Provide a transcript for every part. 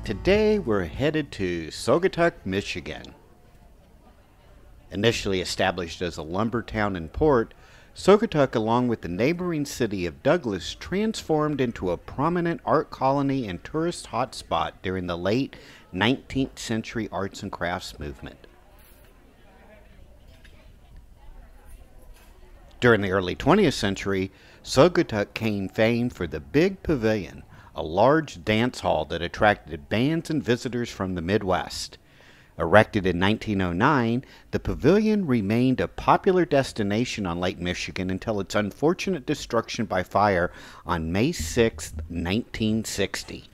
Today we're headed to Saugatuck, Michigan. Initially established as a lumber town and port, Saugatuck, along with the neighboring city of Douglas, transformed into a prominent art colony and tourist hotspot during the late 19th century arts and crafts movement. During the early 20th century, Saugatuck gained fame for the Big Pavilion, a large dance hall that attracted bands and visitors from the Midwest. Erected in 1909, the pavilion remained a popular destination on Lake Michigan until its unfortunate destruction by fire on May 6, 1960.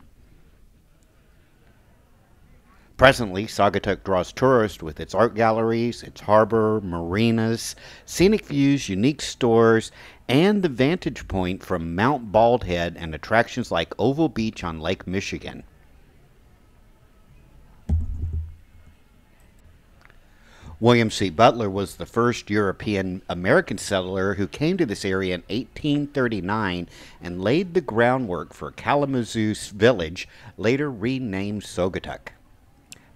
Presently, Saugatuck draws tourists with its art galleries, its harbor, marinas, scenic views, unique stores, and the vantage point from Mount Baldhead and attractions like Oval Beach on Lake Michigan. William C. Butler was the first European-American settler who came to this area in 1839 and laid the groundwork for Kalamazoo Village, later renamed Saugatuck.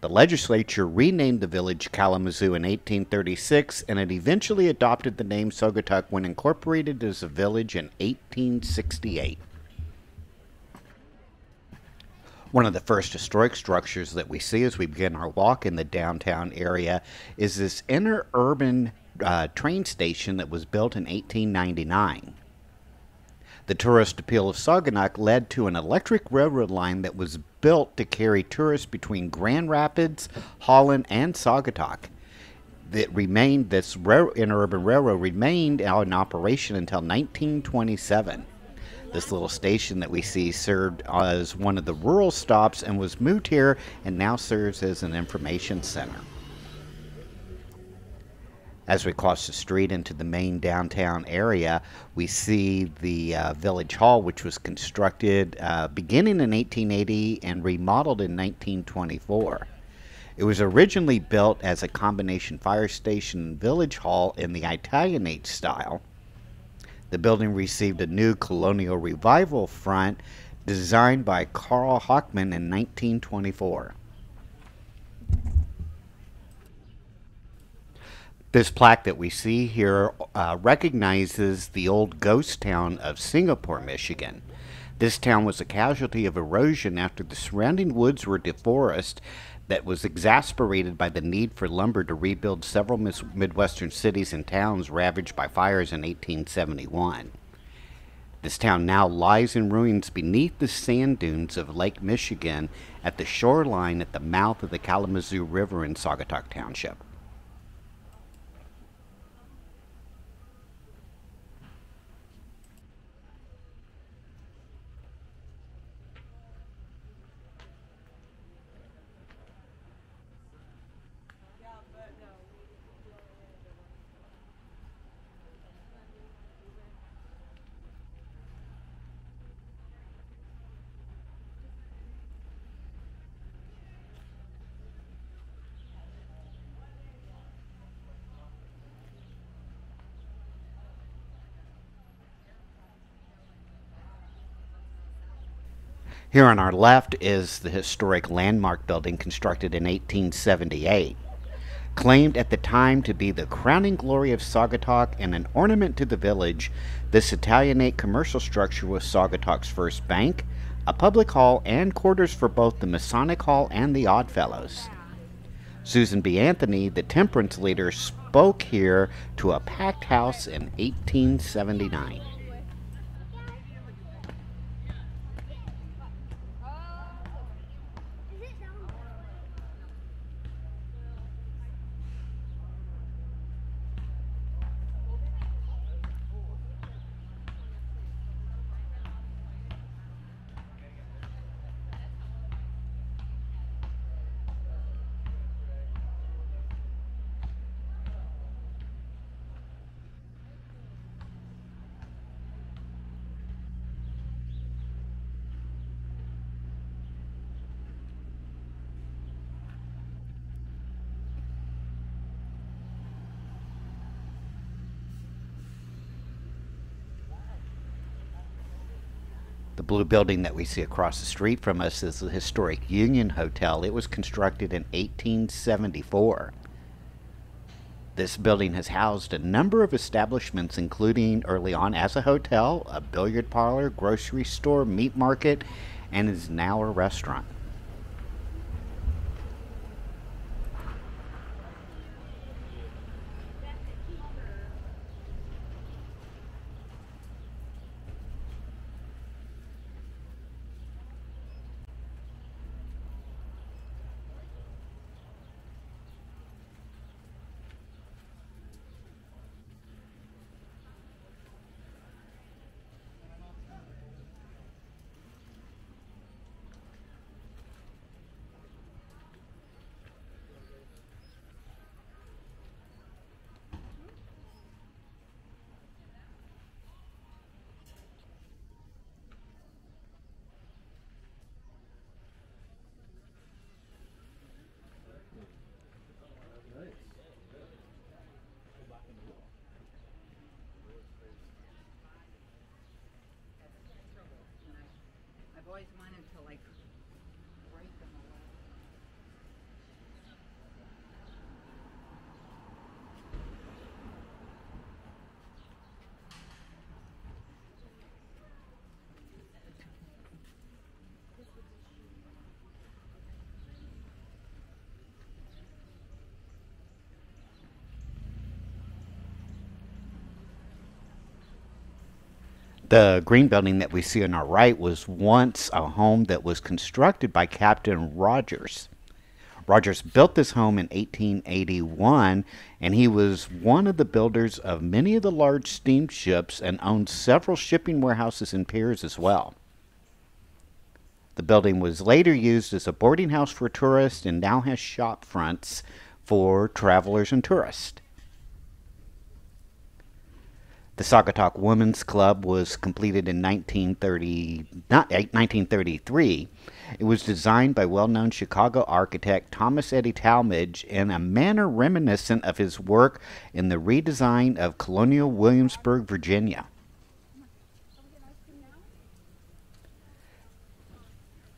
The legislature renamed the village Kalamazoo in 1836, and it eventually adopted the name Saugatuck when incorporated as a village in 1868. One of the first historic structures that we see as we begin our walk in the downtown area is this interurban train station that was built in 1899. The tourist appeal of Saugatuck led to an electric railroad line that was built to carry tourists between Grand Rapids, Holland, and Saugatuck. This interurban railroad remained in operation until 1927. This little station that we see served as one of the rural stops and was moved here and now serves as an information center. As we cross the street into the main downtown area, we see the Village Hall, which was constructed beginning in 1880 and remodeled in 1924. It was originally built as a combination fire station and village hall in the Italianate style. The building received a new colonial revival front designed by Carl Hockman in 1924. This plaque that we see here recognizes the old ghost town of Singapore, Michigan. This town was a casualty of erosion after the surrounding woods were deforested that was exacerbated by the need for lumber to rebuild several Midwestern cities and towns ravaged by fires in 1871. This town now lies in ruins beneath the sand dunes of Lake Michigan at the shoreline at the mouth of the Kalamazoo River in Saugatuck Township. Here on our left is the historic landmark building constructed in 1878. Claimed at the time to be the crowning glory of Saugatuck and an ornament to the village, this Italianate commercial structure was Saugatuck's first bank, a public hall, and quarters for both the Masonic Hall and the Oddfellows. Susan B. Anthony, the temperance leader, spoke here to a packed house in 1879. The blue building that we see across the street from us is the historic Union Hotel. It was constructed in 1874. This building has housed a number of establishments, including early on as a hotel, a billiard parlor, grocery store, meat market, and is now a restaurant. I've always wanted to like break them away. The green building that we see on our right was once a home that was constructed by Captain Rogers. Rogers built this home in 1881, and he was one of the builders of many of the large steamships and owned several shipping warehouses and piers as well. The building was later used as a boarding house for tourists and now has shop fronts for travelers and tourists. The Saugatuck Women's Club was completed in 1933. It was designed by well-known Chicago architect Thomas Eddie Talmadge in a manner reminiscent of his work in the redesign of colonial Williamsburg, Virginia.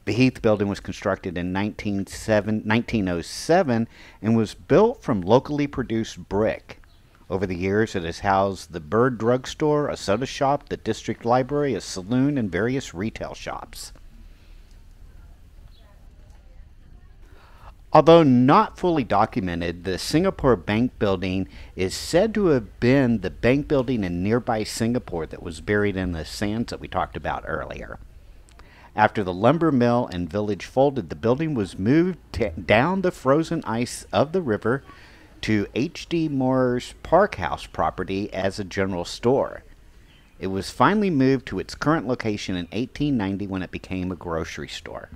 The Heath building was constructed in 1907 and was built from locally produced brick. Over the years, it has housed the Bird Drug Store, a soda shop, the District Library, a saloon, and various retail shops. Although not fully documented, the Singapore Bank building is said to have been the bank building in nearby Singapore that was buried in the sands that we talked about earlier. After the lumber mill and village folded, the building was moved down the frozen ice of the river to H.D. Moore's Park House property as a general store. It was finally moved to its current location in 1890 when it became a grocery store.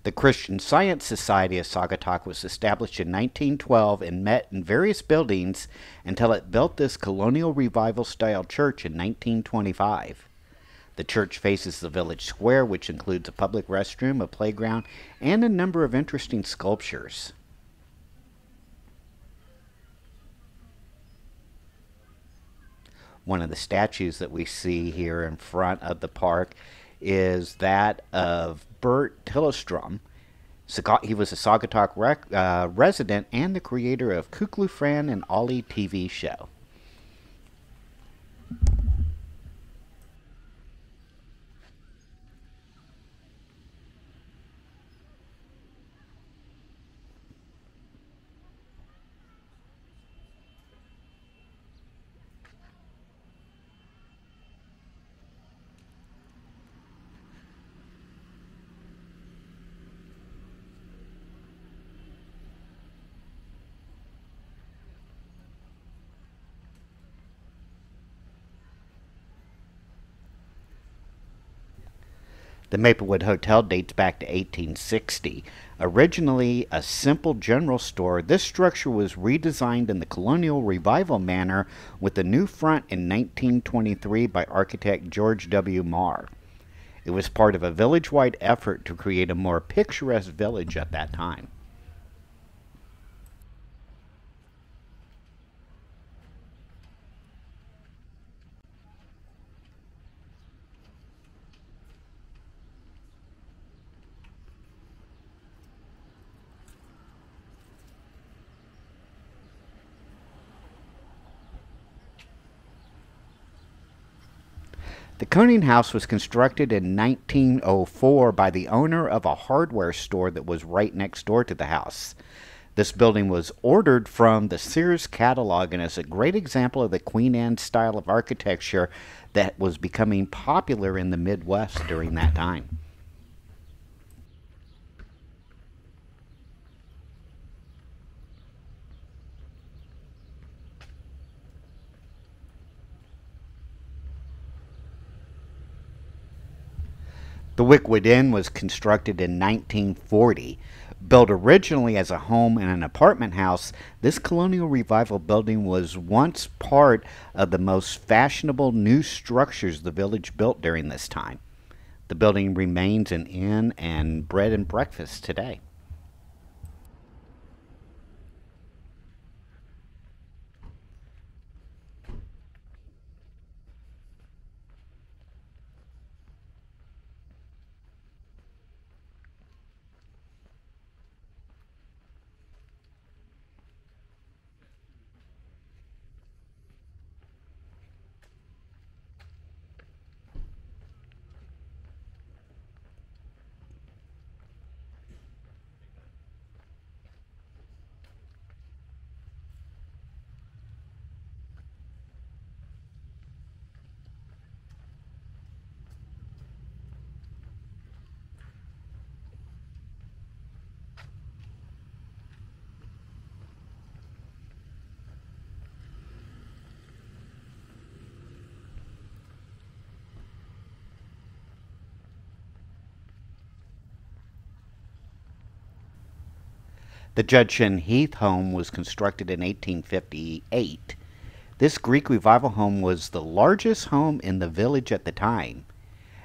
The Christian Science Society of Saugatuck was established in 1912 and met in various buildings until it built this colonial revival-style church in 1925. The church faces the village square, which includes a public restroom, a playground, and a number of interesting sculptures. One of the statues that we see here in front of the park is that of Bert Tillestrom. He was a Saugatuck resident and the creator of Kuklu Fran and Ollie TV show. The Maplewood Hotel dates back to 1860. Originally a simple general store, this structure was redesigned in the colonial revival manner with a new front in 1923 by architect George W. Marr. It was part of a village-wide effort to create a more picturesque village at that time. The Coning House was constructed in 1904 by the owner of a hardware store that was right next door to the house. This building was ordered from the Sears catalog and is a great example of the Queen Anne style of architecture that was becoming popular in the Midwest during that time. The Wickwood Inn was constructed in 1940. Built originally as a home and an apartment house, this colonial revival building was once part of the most fashionable new structures the village built during this time. The building remains an inn and bread and breakfast today. The Judson Heath home was constructed in 1858. This Greek revival home was the largest home in the village at the time.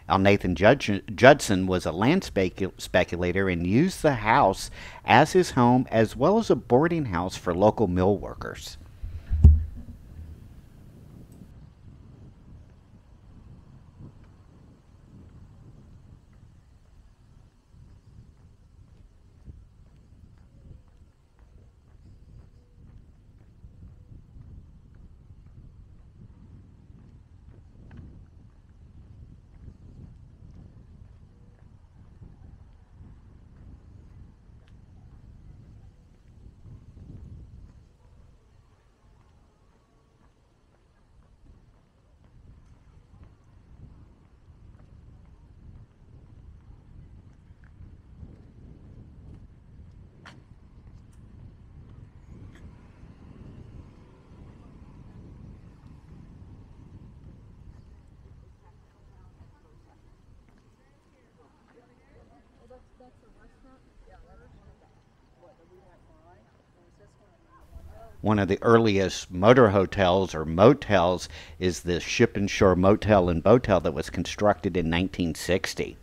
Nathan Judson was a land speculator and used the house as his home as well as a boarding house for local mill workers. One of the earliest motor hotels or motels is the Ship and Shore Motel and Botel that was constructed in 1960.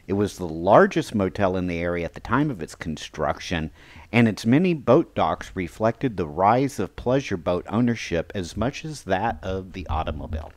It was the largest motel in the area at the time of its construction, and its many boat docks reflected the rise of pleasure boat ownership as much as that of the automobile.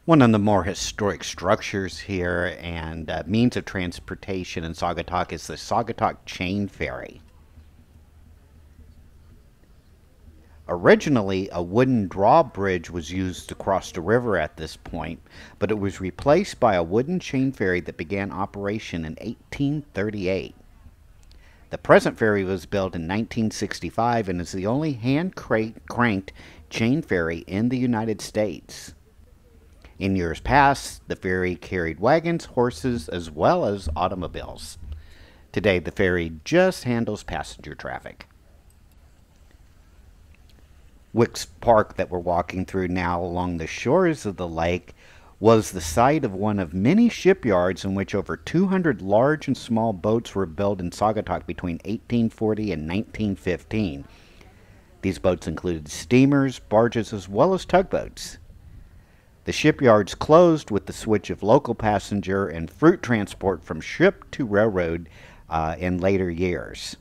One of the more historic structures here and means of transportation in Saugatuck is the Saugatuck Chain Ferry. Originally, a wooden drawbridge was used to cross the river at this point, but it was replaced by a wooden chain ferry that began operation in 1838. The present ferry was built in 1965 and is the only hand-cranked chain ferry in the United States. In years past, the ferry carried wagons, horses, as well as automobiles. Today, the ferry just handles passenger traffic. Wicks Park that we're walking through now along the shores of the lake was the site of one of many shipyards in which over 200 large and small boats were built in Saugatuck between 1840 and 1915. These boats included steamers, barges, as well as tugboats. The shipyards closed with the switch of local passenger and fruit transport from ship to railroad in later years.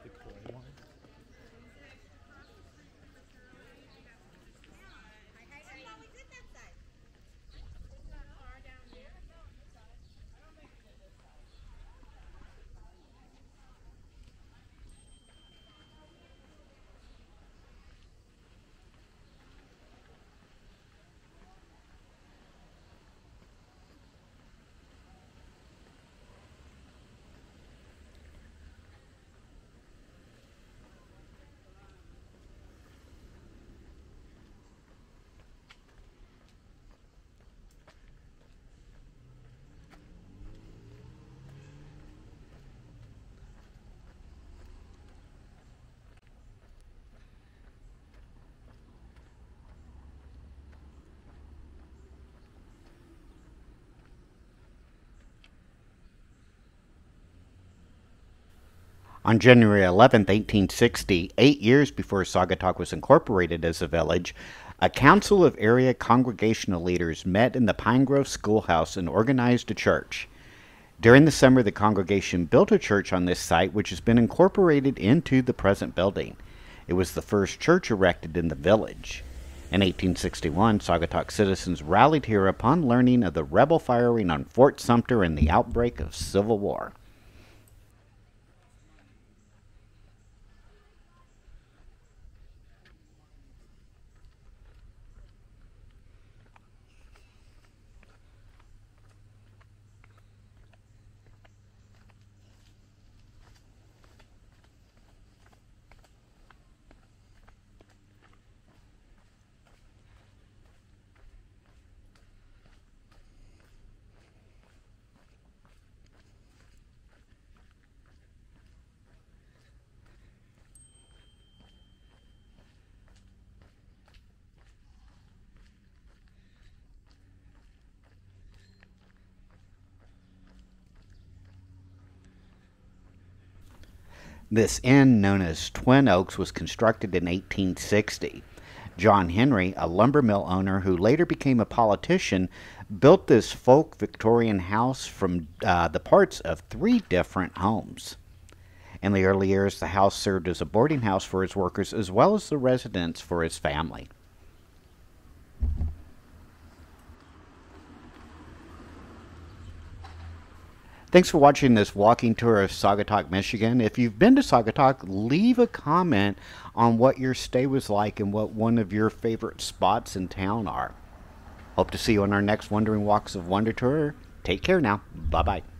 Victorian. On January 11, 1860, 8 years before Saugatuck was incorporated as a village, a council of area congregational leaders met in the Pine Grove Schoolhouse and organized a church. During the summer, the congregation built a church on this site, which has been incorporated into the present building. It was the first church erected in the village. In 1861, Saugatuck citizens rallied here upon learning of the rebel firing on Fort Sumter and the outbreak of Civil War. This inn, known as Twin Oaks, was constructed in 1860. John Henry, a lumber mill owner who later became a politician, built this folk Victorian house from the parts of 3 different homes. In the early years, the house served as a boarding house for his workers as well as the residence for his family. Thanks for watching this walking tour of Saugatuck, Michigan. If you've been to Saugatuck, leave a comment on what your stay was like and what one of your favorite spots in town are. Hope to see you on our next Wandering Walks of Wonder tour. Take care now. Bye-bye.